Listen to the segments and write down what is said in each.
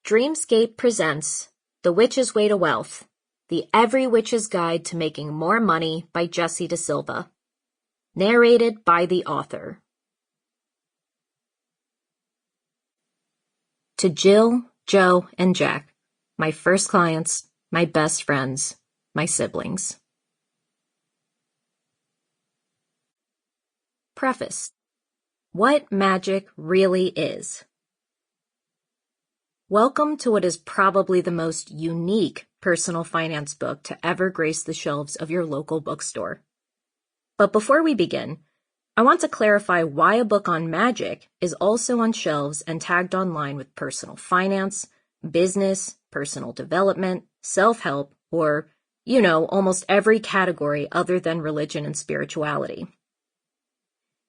Dreamscape presents The Witch's Way to Wealth, the Every Witch's Guide to Making More Money by Jessie DaSilva. Narrated by the author. To Jill, Joe, and Jack, my first clients, my best friends, my siblings. Preface. What magic really is. Welcome to what is probably the most unique personal finance book to ever grace the shelves of your local bookstore. But before we begin, I want to clarify why a book on magic is also on shelves and tagged online with personal finance, business, personal development, self-help, or, almost every category other than religion and spirituality.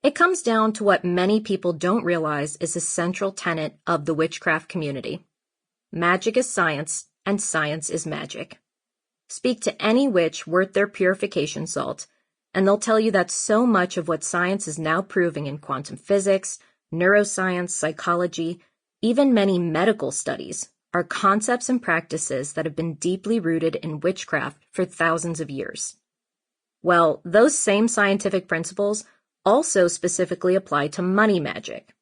It comes down to what many people don't realize is a central tenet of the witchcraft community. Magic is science, and science is magic. Speak to any witch worth their purification salt, and they'll tell you that so much of what science is now proving in quantum physics, neuroscience, psychology, even many medical studies, are concepts and practices that have been deeply rooted in witchcraft for thousands of years. Well, those same scientific principles also specifically apply to money magic.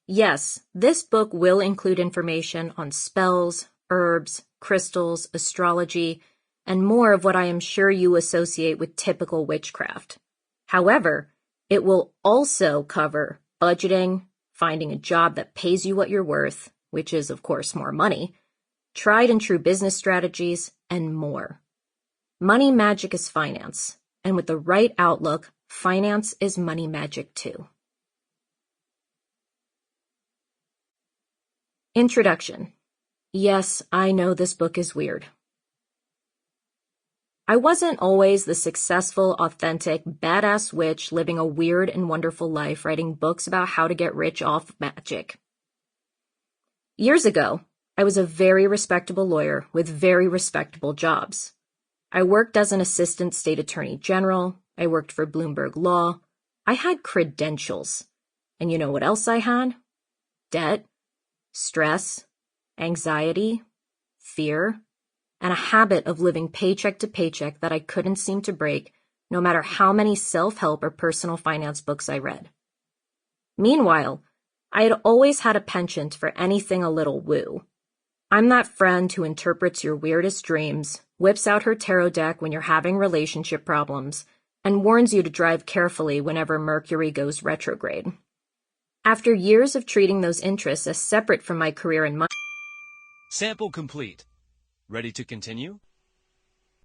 Yes, this book will include information on spells, herbs, crystals, astrology, and more of what I am sure you associate with typical witchcraft. However, it will also cover budgeting, finding a job that pays you what you're worth, which is, of course, more money, tried and true business strategies, and more. Money magic is finance, and with the right outlook, finance is money magic too. Introduction. Yes, I know this book is weird. I wasn't always the successful, authentic, badass witch living a weird and wonderful life writing books about how to get rich off magic. Years ago, I was a very respectable lawyer with very respectable jobs. I worked as an assistant state attorney general. I worked for Bloomberg Law. I had credentials. And you know what else I had? Debt, stress, anxiety, fear, and a habit of living paycheck to paycheck that I couldn't seem to break, no matter how many self-help or personal finance books I read. Meanwhile, I had always had a penchant for anything a little woo. I'm that friend who interprets your weirdest dreams, whips out her tarot deck when you're having relationship problems, and warns you to drive carefully whenever Mercury goes retrograde. After years of treating those interests as separate from my career and money. Sample complete. Ready to continue?